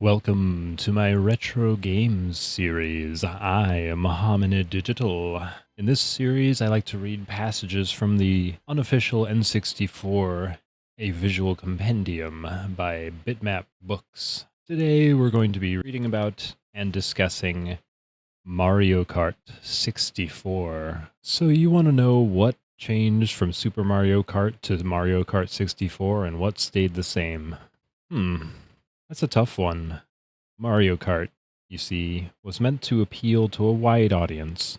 Welcome to my retro games series. I am Hominid Digital. In this series, I like to read passages from the unofficial N64, a visual compendium by Bitmap Books. Today, we're going to be reading about and discussing Mario Kart 64. So you want to know what changed from Super Mario Kart to Mario Kart 64 and what stayed the same? That's a tough one. Mario Kart, you see, was meant to appeal to a wide audience.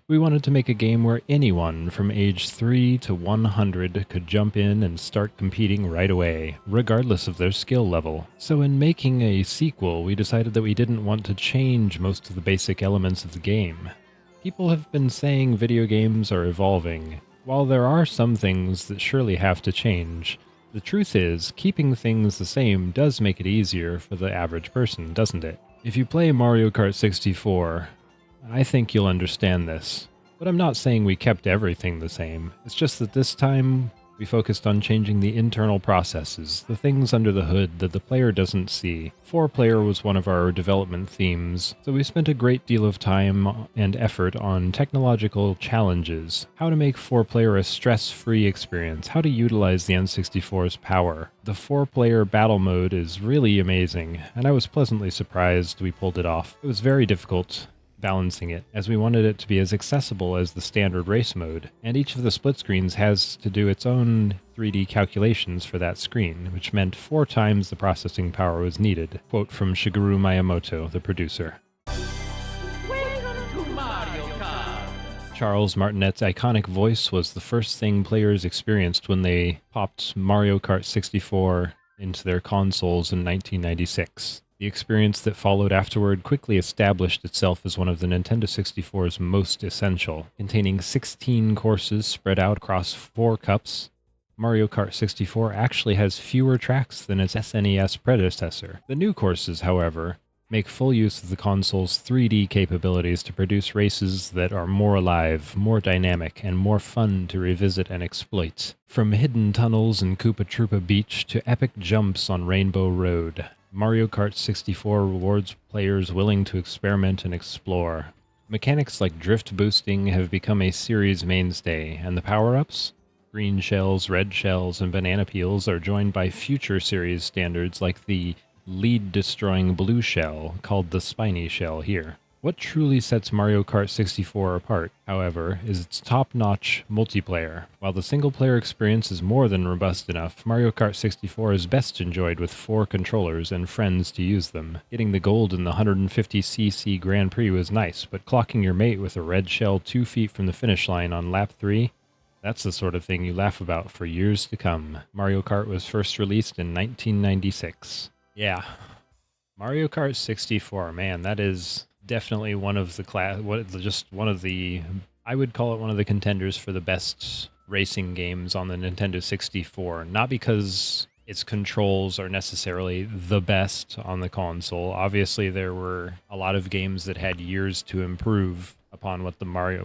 We wanted to make a game where anyone from age 3 to 100 could jump in and start competing right away, regardless of their skill level. So in making a sequel, we decided that we didn't want to change most of the basic elements of the game. People have been saying video games are evolving. While there are some things that surely have to change, the truth is, keeping things the same does make it easier for the average person, doesn't it? If you play Mario Kart 64, I think you'll understand this. But I'm not saying we kept everything the same. It's just that this time, we focused on changing the internal processes, the things under the hood that the player doesn't see. 4-player was one of our development themes, so we spent a great deal of time and effort on technological challenges, how to make 4-player a stress-free experience, how to utilize the N64's power. The 4-player battle mode is really amazing, and I was pleasantly surprised we pulled it off. It was very difficult balancing it, as we wanted it to be as accessible as the standard race mode, and each of the split screens has to do its own 3D calculations for that screen, which meant 4 times the processing power was needed. Quote from Shigeru Miyamoto, the producer. Welcome to Mario Kart! Charles Martinet's iconic voice was the first thing players experienced when they popped Mario Kart 64 into their consoles in 1996. The experience that followed afterward quickly established itself as one of the Nintendo 64's most essential. Containing 16 courses spread out across 4 cups, Mario Kart 64 actually has fewer tracks than its SNES predecessor. The new courses, however, make full use of the console's 3D capabilities to produce races that are more alive, more dynamic, and more fun to revisit and exploit. From hidden tunnels in Koopa Troopa Beach to epic jumps on Rainbow Road, Mario Kart 64 rewards players willing to experiment and explore. Mechanics like drift boosting have become a series mainstay, and the power-ups? Green shells, red shells, and banana peels are joined by future series standards like the lead-destroying blue shell, called the spiny shell here. What truly sets Mario Kart 64 apart, however, is its top-notch multiplayer. While the single-player experience is more than robust enough, Mario Kart 64 is best enjoyed with 4 controllers and friends to use them. Getting the gold in the 150cc Grand Prix was nice, but clocking your mate with a red shell 2 feet from the finish line on lap 3? That's the sort of thing you laugh about for years to come. Mario Kart was first released in 1996. Yeah. Mario Kart 64, man, that is definitely one of the I would call it one of the contenders for the best racing games on the Nintendo 64. Not because its controls are necessarily the best on the console. Obviously, there were a lot of games that had years to improve upon what Mario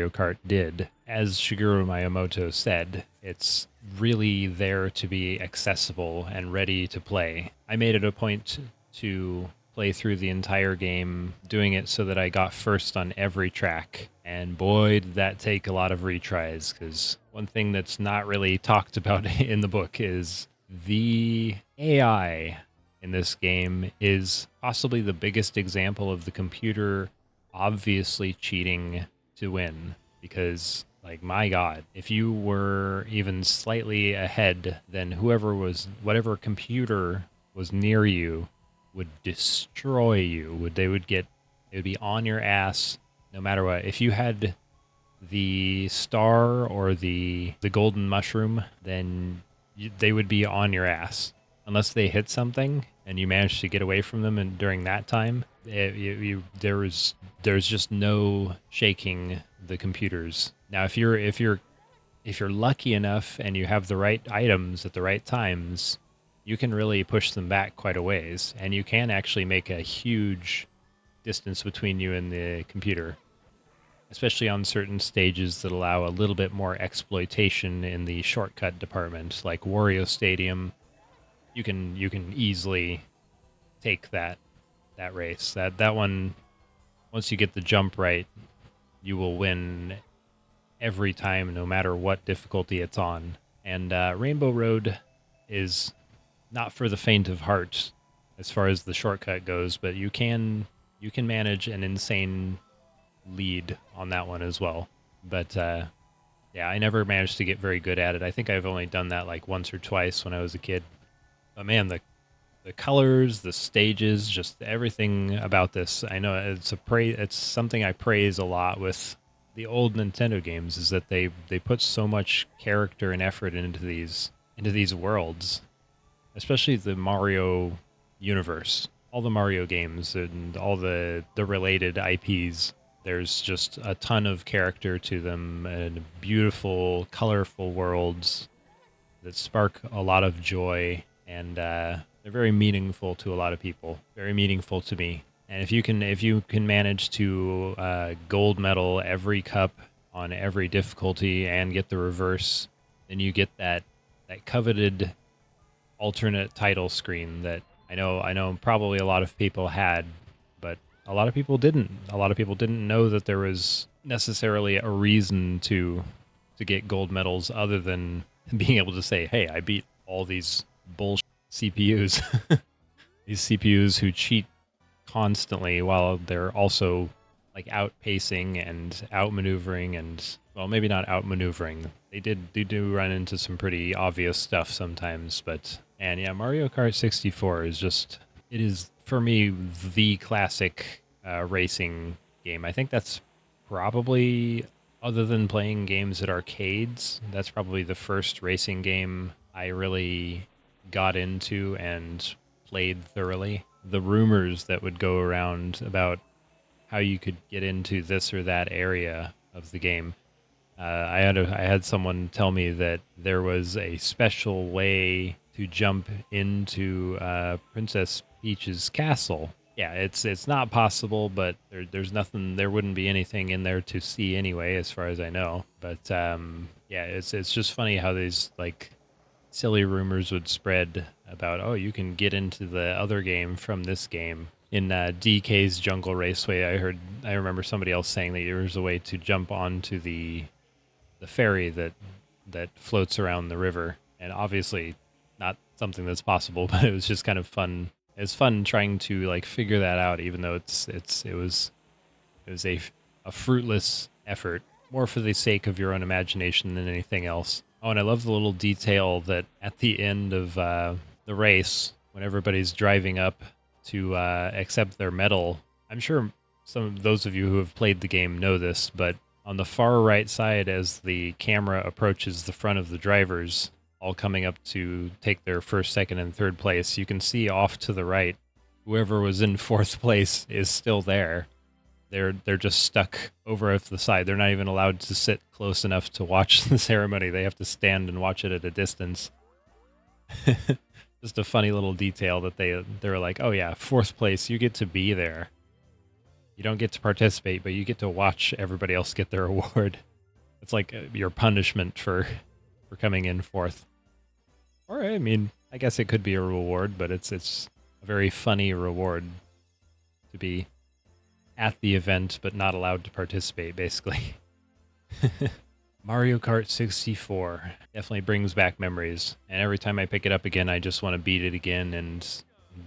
Kart did. As Shigeru Miyamoto said, it's really there to be accessible and ready to play. I made it a point to play through the entire game, doing it so that I got first on every track. And boy, did that take a lot of retries, because one thing that's not really talked about in the book is the AI in this game is possibly the biggest example of the computer obviously cheating to win. Because, like, my God, if you were even slightly ahead, then whatever computer was near you would destroy you. It would be on your ass no matter what. If you had the star or the golden mushroom, then they would be on your ass. Unless they hit something and you managed to get away from them, and during that time, there's just no shaking the computers. Now, if you're lucky enough and you have the right items at the right times, you can really push them back quite a ways, and you can actually make a huge distance between you and the computer, especially on certain stages that allow a little bit more exploitation in the shortcut department, like Wario Stadium. You can easily take that that race. That one, once you get the jump right, you will win every time, no matter what difficulty it's on. And Rainbow Road is not for the faint of heart as far as the shortcut goes, but you can manage an insane lead on that one as well. But yeah, I never managed to get very good at it. I think I've only done that like once or twice when I was a kid. But man, the colors, the stages, just everything about this. I know it's something I praise a lot with the old Nintendo games is that they put so much character and effort into these worlds, especially the Mario universe. All the Mario games and all the related IPs. There's just a ton of character to them and beautiful, colorful worlds that spark a lot of joy, and they're very meaningful to a lot of people. Very meaningful to me. And if you can manage to gold medal every cup on every difficulty and get the reverse, then you get that coveted alternate title screen that I know probably a lot of people had, but a lot of people didn't. A lot of people didn't know that there was necessarily a reason to get gold medals other than being able to say, "Hey, I beat all these bullshit CPUs." These CPUs who cheat constantly while they're also like outpacing and outmaneuvering and well, maybe not outmaneuvering. They do run into some pretty obvious stuff sometimes, but and yeah, Mario Kart 64 is just it is for me the classic racing game. I think that's probably other than playing games at arcades, that's probably the first racing game I really got into and played thoroughly. The rumors that would go around about how you could get into this or that area of the game. I had someone tell me that there was a special way to jump into Princess Peach's castle. Yeah, it's not possible, but there's nothing. There wouldn't be anything in there to see anyway, as far as I know. But yeah, it's just funny how these like silly rumors would spread about, oh, you can get into the other game from this game. In DK's Jungle Raceway, I remember somebody else saying that there was a way to jump onto the ferry that floats around the river, and obviously not something that's possible, but it was just kind of fun. It was fun trying to like figure that out, even though it was a fruitless effort, more for the sake of your own imagination than anything else. Oh, and I love the little detail that at the end of the race, when everybody's driving up to accept their medal, I'm sure some of those of you who have played the game know this, but on the far right side, as the camera approaches the front of the drivers, all coming up to take their first, second, and third place, you can see off to the right, whoever was in fourth place is still there. They're just stuck over at the side. They're not even allowed to sit close enough to watch the ceremony. They have to stand and watch it at a distance. Just a funny little detail that they're like, oh yeah, fourth place, you get to be there. You don't get to participate, but you get to watch everybody else get their award. It's like your punishment for coming in fourth. Or I mean, I guess it could be a reward, but it's a very funny reward to be at the event but not allowed to participate, basically. Mario Kart 64 definitely brings back memories, and every time I pick it up again, I just want to beat it again and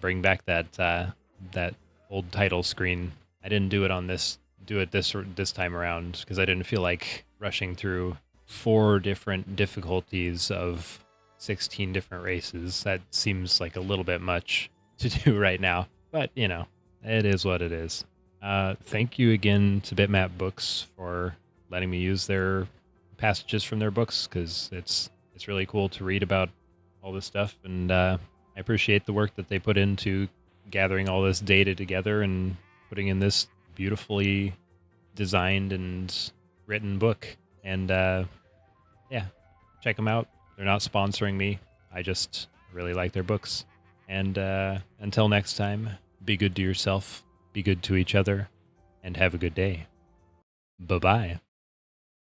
bring back that old title screen. I didn't do it this time around because I didn't feel like rushing through 4 different difficulties of 16 different races. That seems like a little bit much to do right now, but you know, it is what it is. Thank you again to Bitmap Books for letting me use their passages from their books, because it's really cool to read about all this stuff, and I appreciate the work that they put into gathering all this data together and putting in this beautifully designed and written book. And yeah, check them out. They're not sponsoring me. I just really like their books. And until next time, be good to yourself, be good to each other, and have a good day. Bye-bye.